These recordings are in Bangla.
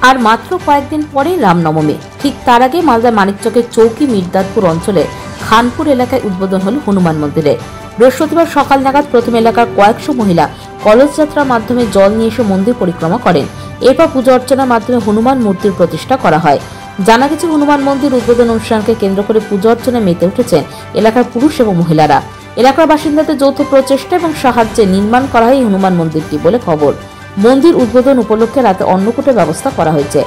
আর মাত্র কয়েকদিন পরেই রামনবমী। ঠিক তার আগে মালদার মানিকচকের চৌকি মির্দাতপুর অঞ্চলে খানপুর এলাকায় উদ্বোধন হল হনুমান মন্দিরে। বৃহস্পতিবার সকাল নাগাদ প্রথম এলাকার কয়েকশো মহিলা কলস যাত্রার মাধ্যমে জল নিয়ে এসে মন্দির পরিক্রমা করেন। এরপর পুজো অর্চনার মাধ্যমে হনুমান মূর্তির প্রতিষ্ঠা করা হয়। জানা গেছে, হনুমান মন্দির উদ্বোধন অনুষ্ঠানকে কেন্দ্র করে পুজো অর্চনায় মেতে উঠেছেন এলাকার পুরুষ এবং মহিলারা। এলাকার বাসিন্দাদের যৌথ প্রচেষ্টা এবং সাহায্যে নির্মাণ করা হয় হনুমান মন্দিরটি বলে খবর। মন্দির উদ্বোধন উপলক্ষে রাতে অন্নকূটের ব্যবস্থা করা হয়েছে।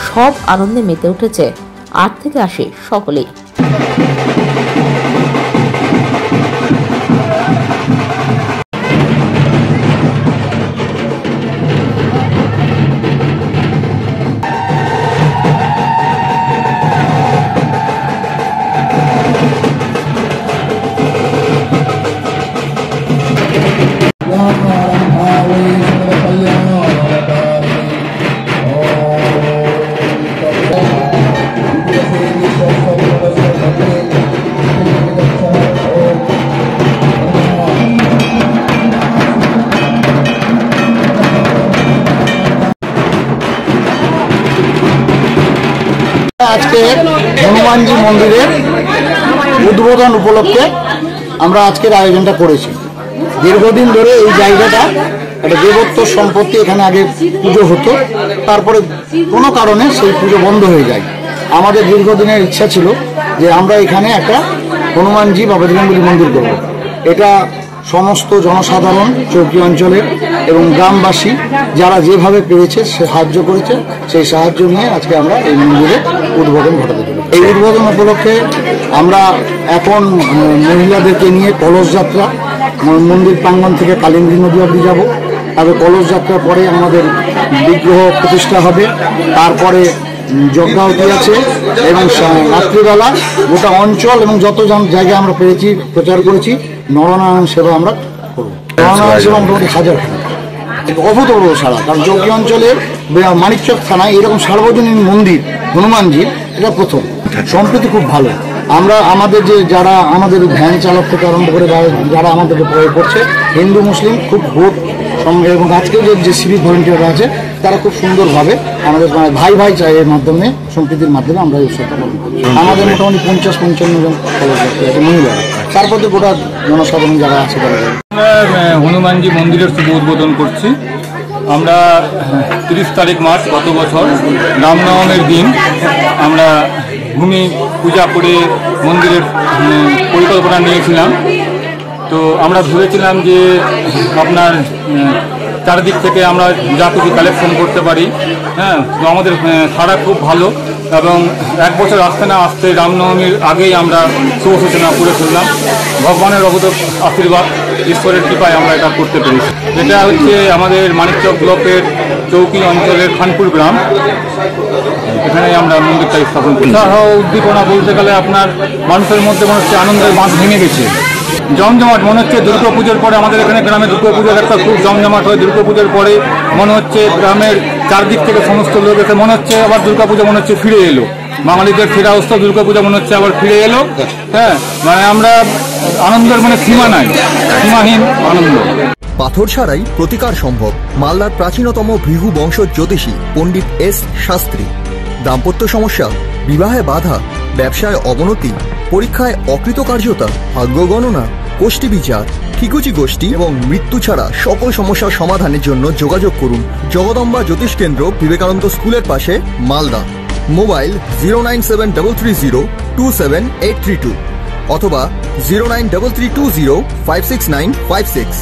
সব আনন্দে মেতে উঠেছে 8 থেকে 80 সকলেই। আজকে হনুমানজি মন্দিরের উদ্বোধন উপলক্ষে আমরা আজকের আয়োজনটা করেছি। দীর্ঘদিন ধরে এই জায়গাটা একটা দেবত্ব সম্পত্তি, এখানে আগে পুজো হতো, তারপরে কোনো কারণে সেই পুজো বন্ধ হয়ে যায়। আমাদের দীর্ঘদিনের ইচ্ছা ছিল যে আমরা এখানে একটা হনুমানজি বা বজরংবলী মন্দির করব। এটা সমস্ত জনসাধারণ, চৌকি অঞ্চলের এবং গ্রামবাসী যারা যেভাবে পেরেছে সাহায্য করেছে, সেই সাহায্য নিয়ে আজকে আমরা এই মন্দিরে উদ্বোধন ঘটাতে চলেছি। এই উদ্বোধন উপলক্ষে আমরা এখন মহিলাদেরকে নিয়ে কলস যাত্রা, মন্দির প্রাঙ্গণ থেকে কালিন্দী নদী অবধি যাব। তারপরে কলস যাত্রার পরে আমাদের বিগ্রহ প্রতিষ্ঠা হবে, তারপরে যজ্ঞাহুতি আছে এবং রাত্রিবেলা গোটা অঞ্চল এবং যত জায়গায় আমরা পেরেছি প্রচার করেছি নরনারায়ণ সেবা আমরা করবো। নরনারায়ণ সেবা মোটামুটি 1000 অভূতপূর্ব সারা, কারণ চৌকি অঞ্চলে মানিকচক থানায় এরকম সার্বজনীন মন্দির হনুমানজির এটা প্রথম। সম্প্রতি খুব ভালো। আমরা আমাদের যে যারা আমাদের ভ্যান চালক থেকে আরম্ভ করে যারা আমাদের প্রয়োগ করছে, হিন্দু মুসলিম খুব ভোট এবং আজকে যে সিভিক ভলেন্টিয়াররা আছে তারা খুব সুন্দরভাবে আমাদের ভাই ভাই চায়ের মাধ্যমে সম্প্রীতির মাধ্যমে আমরা এই উৎসবটা পালন করি। আমাদের মোটামুটি 50-55 জন মহিলা, তারপর তো গোটা জনসাধারণ যারা আছে তারা। হনুমানজি মন্দিরের শুভ উদ্বোধন করছি। আমরা 30 তারিখ মার্চ গত বছর রামনবমীর দিন আমরা ভূমি পূজা করে মন্দিরের পরিকল্পনা নিয়েছিলাম। তো আমরা ভেবেছিলাম যে আপনার চারিদিক থেকে আমরা যা কিছু কালেকশন করতে পারি। হ্যাঁ, তো আমাদের সারা খুব ভালো এবং 1 বছর আসতে না আসতে রামনবমীর আগেই আমরা শুভ সূচনা করে ফেললাম। ভগবানের অবত আশীর্বাদ, ঈশ্বরের কৃপায় আমরা এটা করতে পেরেছি। এটা হচ্ছে আমাদের মানিকচক ব্লকের চৌকি অঞ্চলের খানপুর গ্রাম। এখানে আমরা মন্দিরটা স্থাপন করি। উৎসাহ উদ্দীপনা বলতে গেলে আপনার মানুষের মধ্যে মনে হচ্ছে আনন্দের বাঁধ ভেঙে গেছে। জমজমাট মনে হচ্ছে দুর্গাপুজোর পরে আমাদের এখানে গ্রামে দুর্গাপুজোর একটা খুব জমজমাট হয়। দুর্গাপুজোর পরে মনে হচ্ছে গ্রামের চারদিক থেকে সমস্ত লোক এসে মনে হচ্ছে আবার দুর্গাপুজো মনে হচ্ছে ফিরে এলো। বাঙালিদের ফেরা অবস্থা দুর্গাপূজা মনে হচ্ছে আবার ফিরে এলো। হ্যাঁ, মানে আমরা আনন্দের মানে সীমা নাই, সীমাহীন আনন্দ। পাথর ছাড়াই প্রতিকার সম্ভব। মালদার প্রাচীনতম ভৃগু বংশ জ্যোতিষী পণ্ডিত এস শাস্ত্রী। দাম্পত্য সমস্যা, বিবাহে বাধা, ব্যবসায় অবনতি, পরীক্ষায় অকৃতকার্যতা, ভাগ্য গণনা, কোষ্ঠী বিচার, ঠিকুচি গোষ্ঠী এবং মৃত্যু ছাড়া সকল সমস্যার সমাধানের জন্য যোগাযোগ করুন জগদম্বা জ্যোতিষ কেন্দ্র, বিবেকানন্দ স্কুলের পাশে, মালদা। মোবাইল 09733027832 অথবা 09332056956।